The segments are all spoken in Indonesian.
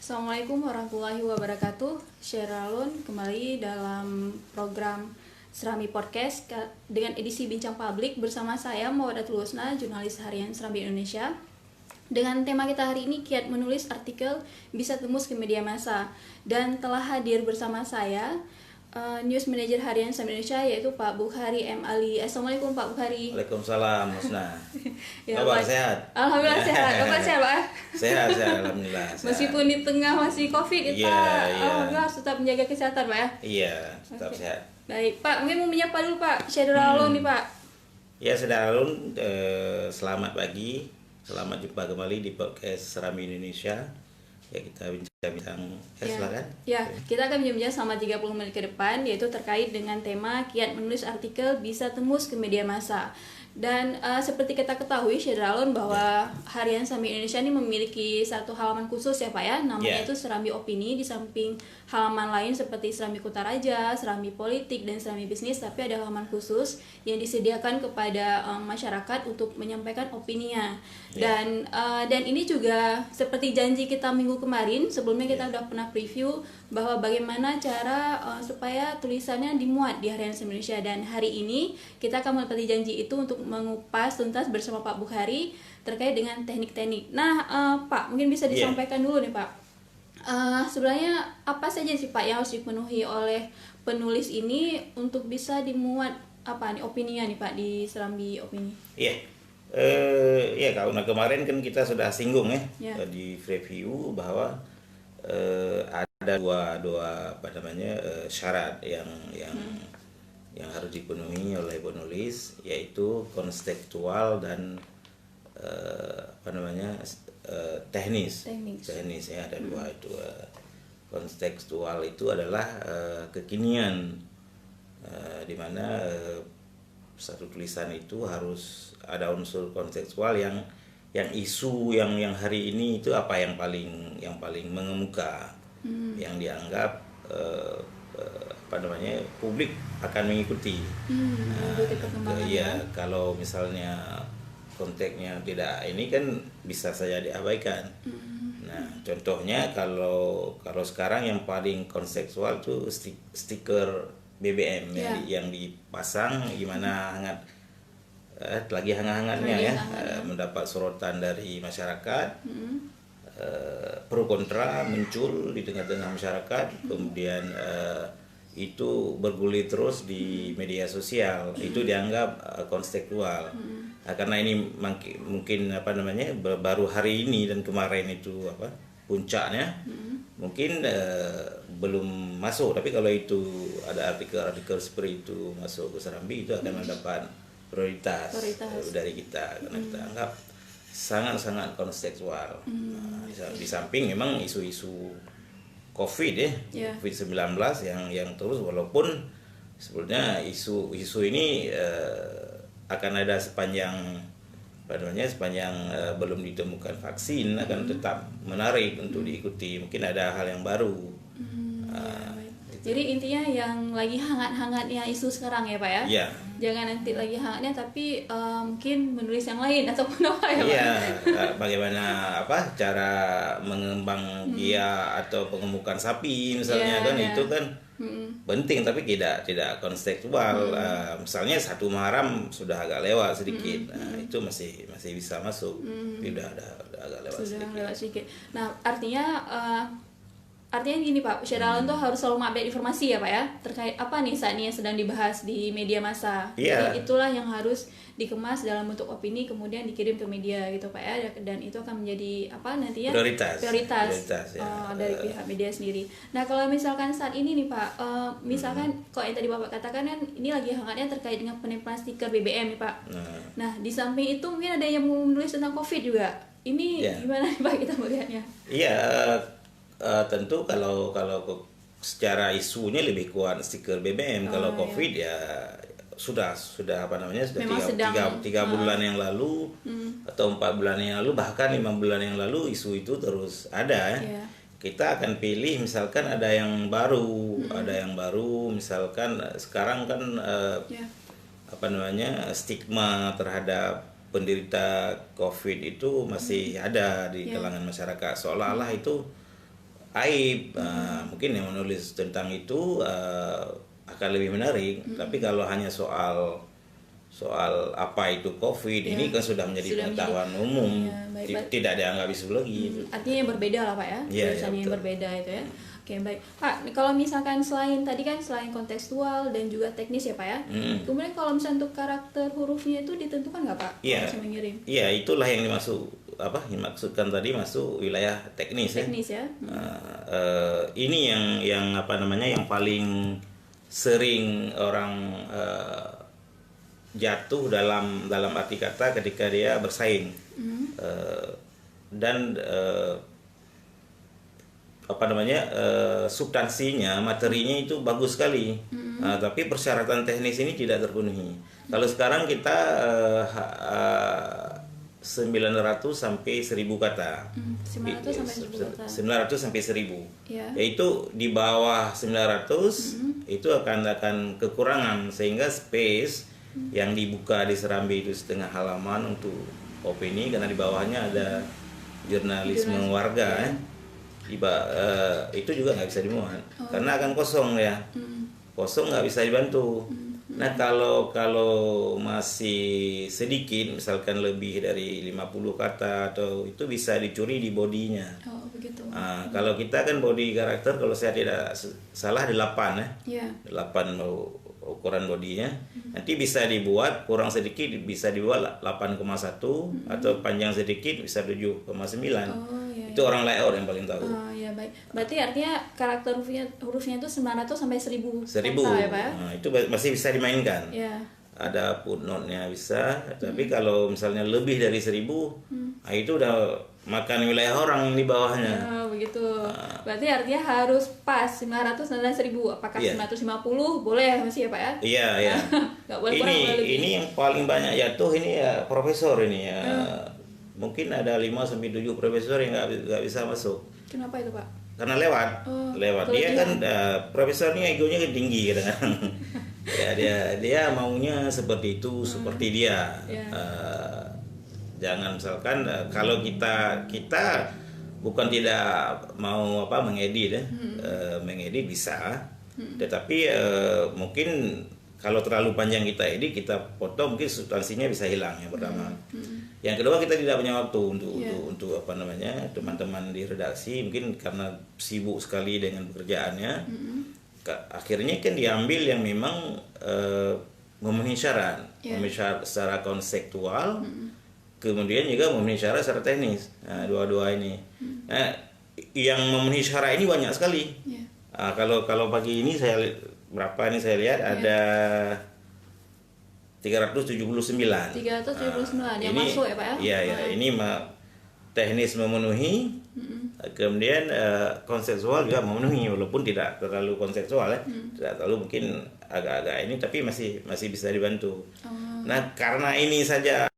Assalamualaikum warahmatullahi wabarakatuh. Syaralun kembali dalam program Serambi Podcast dengan edisi Bincang Publik bersama saya Mawadatul Husna, jurnalis harian Serambi Indonesia. Dengan tema kita hari ini, kiat menulis artikel bisa tembus ke media massa. Dan telah hadir bersama saya News Manager Harian Serambi Indonesia, yaitu Pak Bukhari M. Ali. Assalamualaikum Pak Bukhari. Waalaikumsalam, Husna. Ya, Bapak Pak. sehat? Alhamdulillah sehat. Bapak sehat, Pak? Sehat, alhamdulillah. Sehat. Meskipun di tengah masih COVID, kita alhamdulillah harus tetap menjaga kesehatan, Pak ya? Iya, tetap Oke. sehat. Baik, Pak, mungkin mau menyapa dulu Pak Syaralun nih Pak. Ya, Saudara-Alun, selamat pagi. Selamat jumpa kembali di podcast Serambi Indonesia. Ya, kita bincang-bincang. Silakan. Ya, kita akan bincang selama 30 menit ke depan, yaitu terkait dengan tema kiat menulis artikel bisa tembus ke media massa. Dan seperti kita ketahui Syaralun bahwa Harian Serambi Indonesia ini memiliki satu halaman khusus ya Pak ya, namanya itu Serambi Opini. Di samping halaman lain seperti Serambi Kutaraja, Serambi Politik, dan Serambi Bisnis, tapi ada halaman khusus yang disediakan kepada masyarakat untuk menyampaikan opininya. Dan ini juga seperti janji kita minggu kemarin, sebelumnya kita udah pernah preview bahwa bagaimana cara supaya tulisannya dimuat di Harian Serambi Indonesia. Dan hari ini kita akan menepati janji itu untuk mengupas tuntas bersama Pak Bukhari terkait dengan teknik-teknik. Nah, Pak, mungkin bisa disampaikan dulu nih Pak. Sebenarnya apa saja sih Pak yang harus dipenuhi oleh penulis ini untuk bisa dimuat opininya nih Pak di Serambi Opini? Iya. Karena kemarin kan kita sudah singgung di review bahwa ada dua syarat yang harus dipenuhi oleh penulis, yaitu konstekstual dan teknis ya, ada dua itu. Konstekstual itu adalah kekinian, di mana satu tulisan itu harus ada unsur kontekstual yang isu yang hari ini itu apa yang paling mengemuka, yang dianggap publik akan mengikuti. Kalau misalnya konteksnya tidak ini kan bisa saja diabaikan. Nah, contohnya kalau sekarang yang paling kontekstual tuh stiker BBM yang dipasang, gimana lagi hangat-hangatnya mendapat sorotan dari masyarakat. Pro kontra muncul di tengah-tengah masyarakat, kemudian itu bergulir terus di media sosial. Itu dianggap kontekstual. Karena ini mungkin baru hari ini dan kemarin itu puncaknya, mungkin belum masuk. Tapi kalau itu ada artikel seperti itu masuk ke Serambi, itu akan mendapat prioritas dari kita, karena kita anggap sangat-sangat kontekstual. Di samping memang isu-isu COVID COVID-19 yang terus, walaupun sebetulnya isu ini akan ada sepanjang belum ditemukan vaksin, akan tetap menarik untuk diikuti. Mungkin ada hal yang baru. Jadi intinya yang lagi hangat-hangatnya isu sekarang ya Pak ya? Iya. Jangan nanti lagi hangatnya tapi mungkin menulis yang lain ataupun apa ya Pak? Iya, bagaimana cara mengembang biak atau pengemukan sapi misalnya itu kan penting, tapi tidak kontekstual. Misalnya 1 Muharram sudah agak lewat sedikit, itu masih bisa masuk. Tapi udah agak lewat sedikit. Nah, artinya gini Pak, Syaralun tuh harus selalu mengupdate informasi ya Pak ya, terkait apa nih saat ini yang sedang dibahas di media massa. Jadi itulah yang harus dikemas dalam bentuk opini, kemudian dikirim ke media gitu Pak ya, dan itu akan menjadi nantinya prioritas dari pihak media sendiri. Nah, kalau misalkan saat ini nih Pak, misalkan kok yang tadi Bapak katakan kan ini lagi hangatnya terkait dengan penempelan stiker BBM nih Pak. Nah, di samping itu mungkin ada yang mau menulis tentang COVID juga. Ini gimana nih Pak kita melihatnya? Iya. Tentu kalau secara isunya lebih kuat stiker BBM. Kalau COVID ya sudah tiga bulan yang lalu atau 4 bulan yang lalu, bahkan 5 bulan yang lalu isu itu terus ada. Kita akan pilih misalkan ada yang baru, misalkan sekarang kan stigma terhadap penderita COVID itu masih ada di kalangan masyarakat, seolah-olah itu aib. Mungkin yang menulis tentang itu akan lebih menarik. Tapi kalau hanya soal apa itu COVID, ini kan sudah menjadi pengetahuan umum, tidak dianggap isu lagi. Artinya yang berbeda lah Pak ya, tulisannya yang berbeda itu ya. Oke, baik Pak, kalau misalkan selain kontekstual dan juga teknis ya Pak ya, kemudian kalau misalnya untuk karakter hurufnya itu ditentukan nggak Pak? Iya. Mengirim. Iya, itulah yang dimaksudkan tadi masuk wilayah teknis ya. Teknis ya. Ini yang yang paling sering orang jatuh dalam arti kata ketika dia bersaing. Dan substansinya, materinya itu bagus sekali. Tapi persyaratan teknis ini tidak terpenuhi. Kalau sekarang kita 900 sampai 1000 kata. 900 sampai 1000 kata. 900 sampai 1000. Ya. Yaitu di bawah 900 itu akan kekurangan, sehingga space yang dibuka di Serambi itu setengah halaman untuk opini, karena di bawahnya ada jurnalisme warga. Itu juga nggak bisa dimuat karena akan kosong ya. Kosong, nggak bisa dibantu. Nah, kalau masih sedikit, misalkan lebih dari 50 kata atau itu, bisa dicuri di bodinya. Oh, begitu. Kalau kita kan body karakter, kalau saya tidak salah 8 ya. 8 ukuran bodinya. Nanti bisa dibuat kurang sedikit, bisa dibuat 8,1 atau panjang sedikit bisa 7,9. Itu orang layout yang paling tahu. Ya, baik. Berarti artinya karakter hurufnya itu 900 sampai 1000 kata ya Pak ya? Itu masih bisa dimainkan. Ya. Ada footnote-nya bisa, tapi kalau misalnya lebih dari 1000, itu udah makan wilayah orang di bawahnya. Begitu. Berarti artinya harus pas 900 dan 1000. Apakah 950 boleh masih ya Pak ya? Iya. Nggak boleh kurang, boleh lebih. Ini yang paling banyak jatuh ini ya profesor ini ya. Mungkin ada 5-7 profesor yang nggak bisa masuk. Kenapa itu Pak? Karena lewat. Dia kan profesornya egonya tinggi kan. Ya, dia maunya seperti itu, seperti dia. Jangan misalkan kalau kita bukan tidak mau mengedit ya. Mengedit bisa. Tetapi mungkin kalau terlalu panjang kita edit, kita foto, mungkin substansinya bisa hilang, yang pertama. Yang kedua, kita tidak punya waktu untuk teman-teman di redaksi, mungkin karena sibuk sekali dengan pekerjaannya. Akhirnya kan diambil yang memang memenuhi syarat, memenuhi syarat secara konseptual, kemudian juga memenuhi syarat secara teknis. Nah, dua-dua ini. Nah, yang memenuhi syarat ini banyak sekali. Kalau pagi ini saya lihat ada 379. 379 yang masuk ya Pak ya? Iya, ini teknis memenuhi, kemudian konseptual juga memenuhi, walaupun tidak terlalu konseptual ya. Tidak terlalu, mungkin agak-agak ini, tapi masih bisa dibantu. Nah, karena ini saja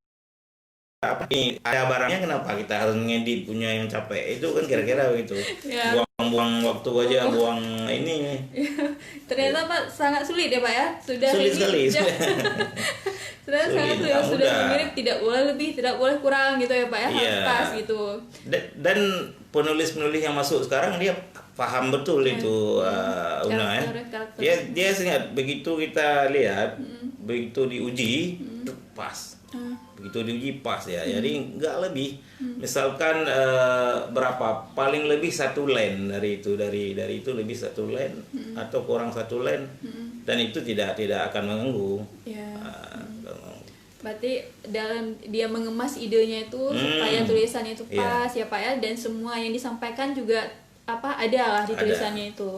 ada barangnya, kenapa kita harus ngedit punya yang capek? Itu kan kira-kira begitu. Buang-buang waktu aja, buang ini. Ternyata Pak sangat sulit ya Pak ya? Sulit sekali. Ternyata sangat sulit. Sudah mengirim, tidak boleh lebih, tidak boleh kurang gitu ya Pak ya? Harus pas gitu. Dan penulis-penulis yang masuk sekarang, dia paham betul itu Una ya. Dia ingat, begitu kita lihat, begitu diuji, pas. Begitu diuji pas ya. Jadi nggak lebih. Misalkan berapa, paling lebih 1 line dari itu lebih 1 line atau kurang 1 line, dan itu tidak akan mengganggu. Berarti dalam dia mengemas idenya itu supaya tulisannya itu pas ya Pak ya, dan semua yang disampaikan juga ada lah di tulisannya itu.